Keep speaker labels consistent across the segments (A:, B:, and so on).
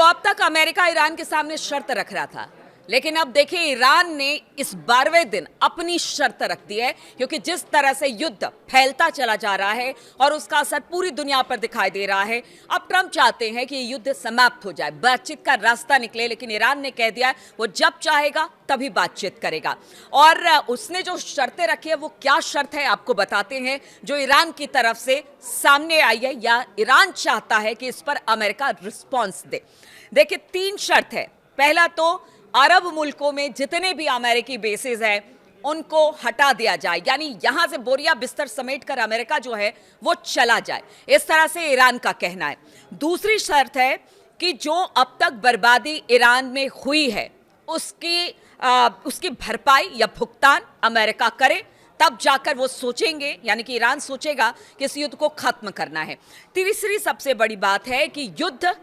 A: तो अब तक अमेरिका ईरान के सामने शर्त रख रहा था, लेकिन अब देखिए ईरान ने इस 12वें दिन अपनी शर्त रख दी है, क्योंकि जिस तरह से युद्ध फैलता चला जा रहा है और उसका असर पूरी दुनिया पर दिखाई दे रहा है। अब ट्रंप चाहते हैं कि युद्ध समाप्त हो जाए, बातचीत का रास्ता निकले, लेकिन ईरान ने कह दिया वो जब चाहेगा तभी बातचीत करेगा। और उसने जो शर्तें रखी है वो क्या शर्त है आपको बताते हैं, जो ईरान की तरफ से सामने आई है या ईरान चाहता है कि इस पर अमेरिका रिस्पॉन्स दे। देखिए 3 शर्त है। पहला तो अरब मुल्कों में जितने भी अमेरिकी बेसेस हैं उनको हटा दिया जाए, यानी यहां से बोरिया बिस्तर समेटकर अमेरिका जो है वो चला जाए, इस तरह से ईरान का कहना है। दूसरी शर्त है कि जो अब तक बर्बादी ईरान में हुई है उसकी भरपाई या भुगतान अमेरिका करे, तब जाकर वो सोचेंगे, यानी कि ईरान सोचेगा कि इस युद्ध को खत्म करना है। तीसरी सबसे बड़ी बात है कि युद्ध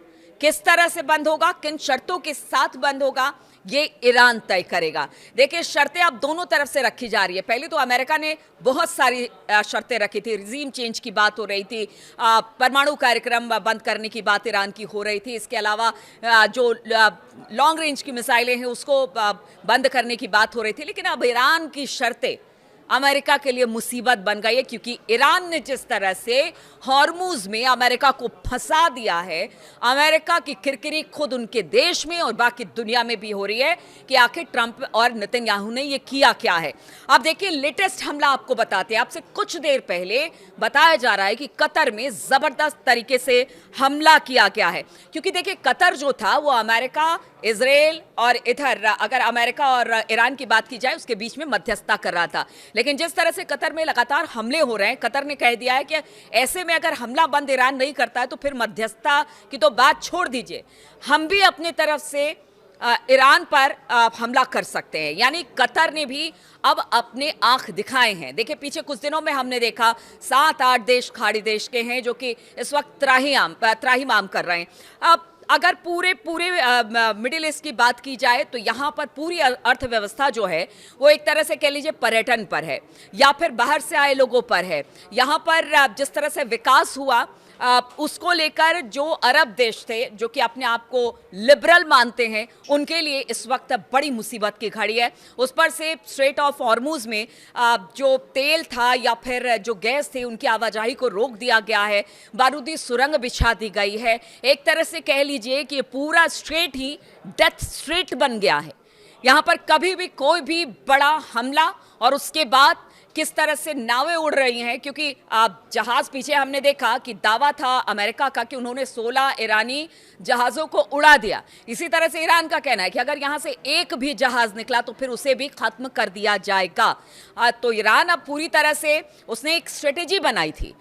A: किस तरह से बंद होगा, किन शर्तों के साथ बंद होगा, ये ईरान तय करेगा। देखिए शर्तें अब दोनों तरफ से रखी जा रही है। पहले तो अमेरिका ने बहुत सारी शर्तें रखी थी, रिजीम चेंज की बात हो रही थी, परमाणु कार्यक्रम बंद करने की बात ईरान की हो रही थी, इसके अलावा जो लॉन्ग रेंज की मिसाइलें हैं उसको बंद करने की बात हो रही थी। लेकिन अब ईरान की शर्तें अमेरिका के लिए मुसीबत बन गई है, क्योंकि ईरान ने जिस तरह से हॉर्मुज में अमेरिका को फंसा दिया है, अमेरिका की किरकिरी खुद उनके देश में और बाकी दुनिया में भी हो रही है कि आखिर ट्रंप और नेतन्याहू ने ये किया क्या है। अब देखिए लेटेस्ट हमला आपको बताते हैं। आपसे कुछ देर पहले बताया जा रहा है कि कतर में जबरदस्त तरीके से हमला किया गया है, क्योंकि देखिए कतर जो था वो अमेरिका, इजराइल और इधर अगर अमेरिका और ईरान की बात की जाए उसके बीच में मध्यस्थता कर रहा था। लेकिन जिस तरह से कतर में लगातार हमले हो रहे हैं, कतर ने कह दिया है कि ऐसे में अगर हमला बंद ईरान नहीं करता है तो फिर मध्यस्थता की तो बात छोड़ दीजिए, हम भी अपनी तरफ से ईरान पर हमला कर सकते हैं। यानी कतर ने भी अब अपने आंख दिखाए हैं। देखिए पीछे कुछ दिनों में हमने देखा 7-8 देश खाड़ी देश के हैं जो कि इस वक्त त्राहिमाम कर रहे हैं। अब अगर पूरे मिडिल ईस्ट की बात की जाए तो यहाँ पर पूरी अर्थव्यवस्था जो है वो एक तरह से कह लीजिए पर्यटन पर है या फिर बाहर से आए लोगों पर है। यहाँ पर जिस तरह से विकास हुआ उसको लेकर जो अरब देश थे जो कि अपने आप को लिबरल मानते हैं, उनके लिए इस वक्त बड़ी मुसीबत की घड़ी है। उस पर से स्ट्रेट ऑफ हॉर्मुज में जो तेल था या फिर जो गैस थे उनकी आवाजाही को रोक दिया गया है, बारूदी सुरंग बिछा दी गई है। एक तरह से कह लीजिए कि पूरा स्ट्रेट ही डेथ स्ट्रेट बन गया है। यहाँ पर कभी भी कोई भी बड़ा हमला और उसके बाद किस तरह से नावें उड़ रही हैं, क्योंकि जहाज पीछे हमने देखा कि दावा था अमेरिका का कि उन्होंने 16 ईरानी जहाज़ों को उड़ा दिया। इसी तरह से ईरान का कहना है कि अगर यहाँ से एक भी जहाज़ निकला तो फिर उसे भी खत्म कर दिया जाएगा। तो ईरान अब पूरी तरह से उसने एक स्ट्रेटेजी बनाई थी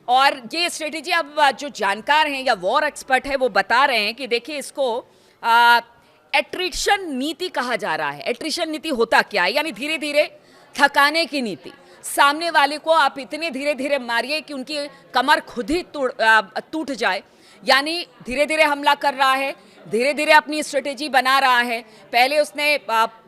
A: और ये स्ट्रेटेजी अब जो जानकार हैं या वॉर एक्सपर्ट है वो बता रहे हैं कि देखिए इसको एट्रिशन नीति कहा जा रहा है। एट्रिशन नीति होता क्या है, यानी धीरे धीरे थकाने की नीति। सामने वाले को आप इतने धीरे धीरे मारिए कि उनकी कमर खुद ही टूट जाए, यानी धीरे धीरे हमला कर रहा है, धीरे धीरे अपनी स्ट्रेटेजी बना रहा है। पहले उसने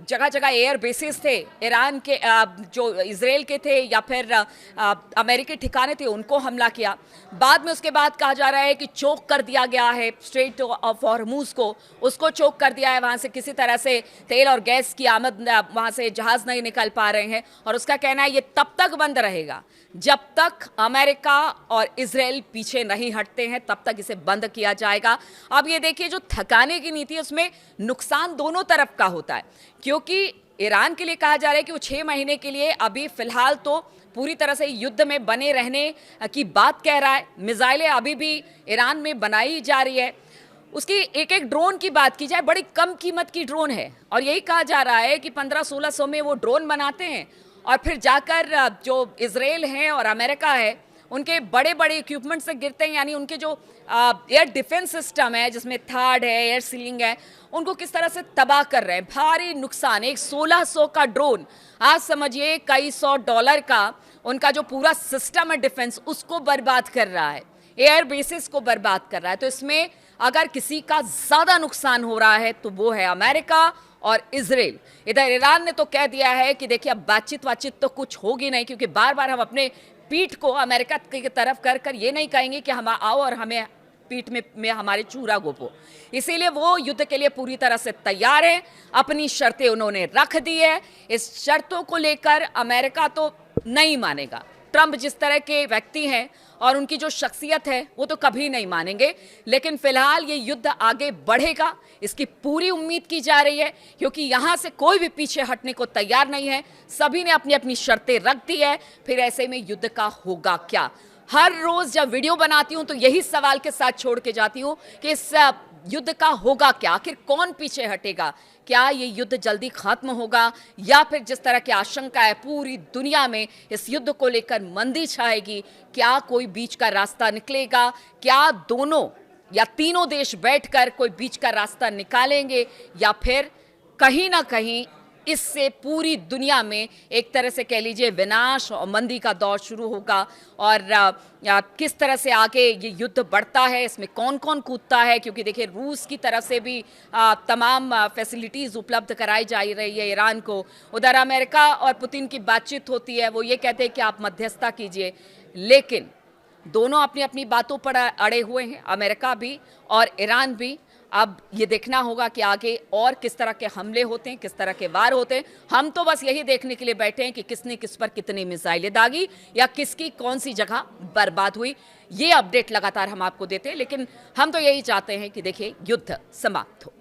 A: जगह जगह एयर बेसिस थे ईरान के, जो इजराइल के थे या फिर अमेरिकी ठिकाने थे, उनको हमला किया। बाद में उसके बाद कहा जा रहा है कि चोक कर दिया गया है स्ट्रेट ऑफ हॉर्मुज को, उसको चोक कर दिया है। वहाँ से किसी तरह से तेल और गैस की आमद, वहाँ से जहाज़ नहीं निकल पा रहे हैं और उसका कहना है ये तब तक बंद रहेगा जब तक अमेरिका और इजराइल पीछे नहीं हटते हैं, तब तक इसे बंद किया जाएगा। अब ये देखिए जो थकाने की नीति है उसमें नुकसान दोनों तरफ का होता है, क्योंकि ईरान के लिए कहा जा रहा है कि वो 6 महीने के लिए अभी फिलहाल तो पूरी तरह से युद्ध में बने रहने की बात कह रहा है। मिसाइलें अभी भी ईरान में बनाई जा रही है। उसकी एक ड्रोन की बात की जाए, बड़ी कम कीमत की ड्रोन है और यही कहा जा रहा है कि 1500-1600 में वो ड्रोन बनाते हैं और फिर जाकर जो इजराइल है और अमेरिका है उनके बड़े बड़े इक्विपमेंट से गिरते हैं, यानी उनके जो एयर डिफेंस सिस्टम है जिसमें थार्ड है, एयर सीलिंग है, उनको किस तरह से तबाह कर रहे हैं। भारी नुकसान। एक 1600 का ड्रोन, आज समझिए कई $100 का उनका जो पूरा सिस्टम है डिफेंस, उसको बर्बाद कर रहा है, एयर बेसिस को बर्बाद कर रहा है। तो इसमें अगर किसी का ज़्यादा नुकसान हो रहा है तो वो है अमेरिका और इजराइल। इधर ईरान ने तो कह दिया है कि देखिए अब बातचीत तो कुछ होगी नहीं, क्योंकि बार बार हम अपने पीठ को अमेरिका की तरफ कर ये नहीं कहेंगे कि हम आओ और हमें पीठ में हमारे चूरा गोपो। इसीलिए वो युद्ध के लिए पूरी तरह से तैयार है, अपनी शर्तें उन्होंने रख दी है। इस शर्तों को लेकर अमेरिका तो नहीं मानेगा। ट्रंप जिस तरह के व्यक्ति हैं और उनकी जो शख्सियत है वो तो कभी नहीं मानेंगे, लेकिन फिलहाल ये युद्ध आगे बढ़ेगा, इसकी पूरी उम्मीद की जा रही है, क्योंकि यहां से कोई भी पीछे हटने को तैयार नहीं है। सभी ने अपनी अपनी शर्तें रख दी है। फिर ऐसे में युद्ध का होगा क्या? हर रोज जब वीडियो बनाती हूं तो यही सवाल के साथ छोड़ के जाती हूं कि इस युद्ध का होगा क्या? आखिर कौन पीछे हटेगा? क्या ये युद्ध जल्दी खत्म होगा या फिर जिस तरह की आशंका है पूरी दुनिया में इस युद्ध को लेकर मंदी छाएगी? क्या कोई बीच का रास्ता निकलेगा? क्या दोनों या तीनों देश बैठकर कोई बीच का रास्ता निकालेंगे या फिर कहीं ना कहीं इससे पूरी दुनिया में एक तरह से कह लीजिए विनाश और मंदी का दौर शुरू होगा? और किस तरह से आगे ये युद्ध बढ़ता है, इसमें कौन कौन कूदता है? क्योंकि देखिए रूस की तरफ से भी तमाम फैसिलिटीज़ उपलब्ध कराई जा रही है ईरान को। उधर अमेरिका और पुतिन की बातचीत होती है, वो ये कहते हैं कि आप मध्यस्थता कीजिए, लेकिन दोनों अपनी अपनी बातों पर अड़े हुए हैं, अमेरिका भी और ईरान भी। अब ये देखना होगा कि आगे और किस तरह के हमले होते हैं, किस तरह के वार होते हैं। हम तो बस यही देखने के लिए बैठे हैं कि किसने किस पर कितनी मिसाइलें दागी या किसकी कौन सी जगह बर्बाद हुई। ये अपडेट लगातार हम आपको देते हैं, लेकिन हम तो यही चाहते हैं कि देखिए युद्ध समाप्त हो।